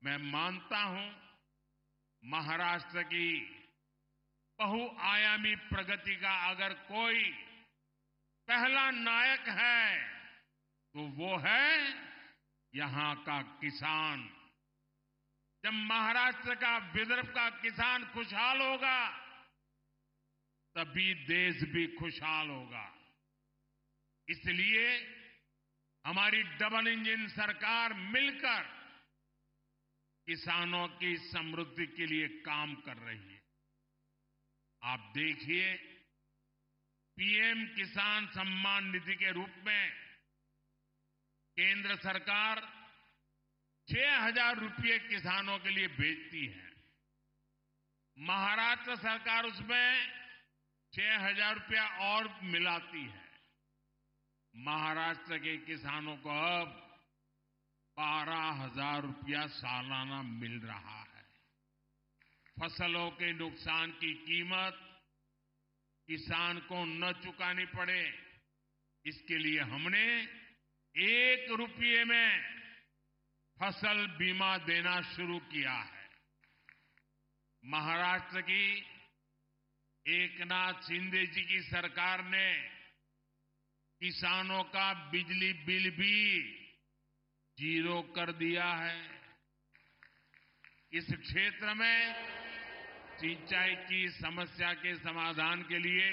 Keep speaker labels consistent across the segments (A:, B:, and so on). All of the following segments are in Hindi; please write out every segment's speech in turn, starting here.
A: मैं मानता हूं महाराष्ट्र की बहुआयामी प्रगति का अगर कोई पहला नायक है तो वो है यहां का किसान। जब महाराष्ट्र का, विदर्भ का किसान खुशहाल होगा तभी देश भी खुशहाल होगा। इसलिए हमारी डबल इंजन सरकार मिलकर किसानों की समृद्धि के लिए काम कर रही है। आप देखिए, पीएम किसान सम्मान निधि के रूप में केंद्र सरकार 6,000 रुपये किसानों के लिए भेजती है। महाराष्ट्र सरकार उसमें 6,000 रुपया और मिलाती है। महाराष्ट्र के किसानों को अब 12,000 रुपया सालाना मिल रहा है। फसलों के नुकसान की कीमत किसान को न चुकानी पड़े, इसके लिए हमने 1 रुपये में फसल बीमा देना शुरू किया है। महाराष्ट्र की एकनाथ शिंदे जी की सरकार ने किसानों का बिजली बिल भी 0 कर दिया है। इस क्षेत्र में सिंचाई की समस्या के समाधान के लिए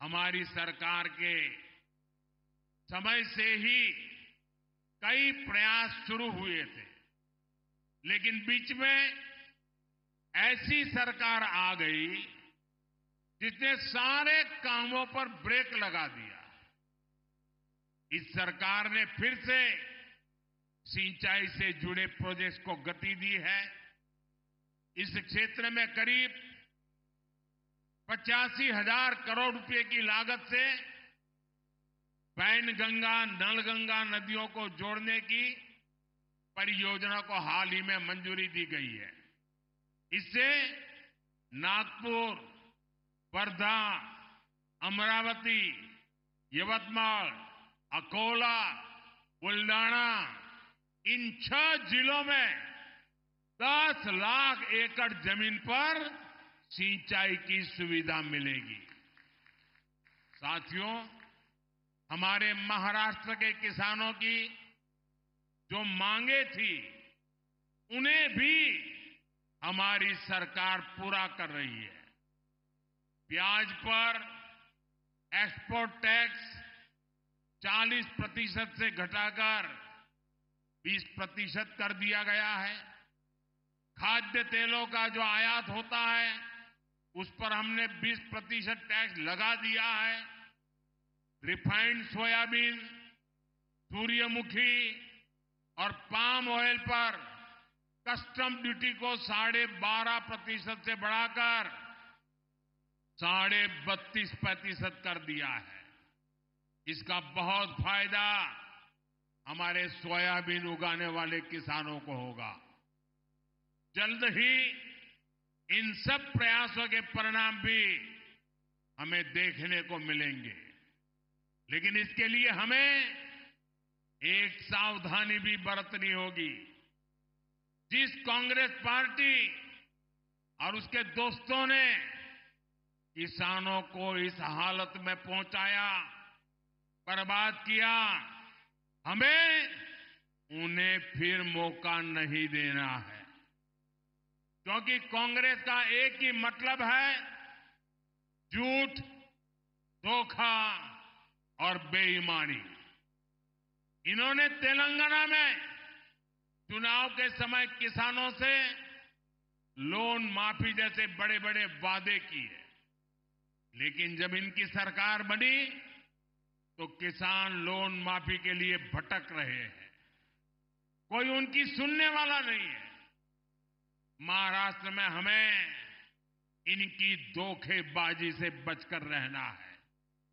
A: हमारी सरकार के समय से ही कई प्रयास शुरू हुए थे, लेकिन बीच में ऐसी सरकार आ गई जिसने सारे कामों पर ब्रेक लगा दिया। इस सरकार ने फिर से सिंचाई से जुड़े प्रोजेक्ट्स को गति दी है। इस क्षेत्र में करीब 85,000 करोड़ रुपए की लागत से वैनगंगा, नलगंगा नदियों को जोड़ने की परियोजना को हाल ही में मंजूरी दी गई है। इससे नागपुर, वर्धा, अमरावती, यवतमाल, अकोला, बुल्डाना, इन 6 जिलों में 10 लाख एकड़ जमीन पर सिंचाई की सुविधा मिलेगी। साथियों, हमारे महाराष्ट्र के किसानों की जो मांगे थी उन्हें भी हमारी सरकार पूरा कर रही है। प्याज पर एक्सपोर्ट टैक्स 40% से घटाकर 20% कर दिया गया है। खाद्य तेलों का जो आयात होता है उस पर हमने 20% टैक्स लगा दिया है। रिफाइंड सोयाबीन, सूर्यमुखी और पाम ऑयल पर कस्टम ड्यूटी को 12.5% से बढ़ाकर 32.5% कर दिया है। इसका बहुत फायदा हमारे सोयाबीन उगाने वाले किसानों को होगा। जल्द ही इन सब प्रयासों के परिणाम भी हमें देखने को मिलेंगे, लेकिन इसके लिए हमें एक सावधानी भी बरतनी होगी। जिस कांग्रेस पार्टी और उसके दोस्तों ने किसानों को इस हालत में पहुंचाया, बर्बाद किया, हमें उन्हें फिर मौका नहीं देना है। क्योंकि कांग्रेस का एक ही मतलब है झूठ, धोखा और बेईमानी। इन्होंने तेलंगाना में चुनाव के समय किसानों से लोन माफी जैसे बड़े बड़े वादे किए, लेकिन जब इनकी सरकार बनी तो किसान लोन माफी के लिए भटक रहे हैं। कोई उनकी सुनने वाला नहीं है। महाराष्ट्र में हमें इनकी धोखेबाजी से बचकर रहना है।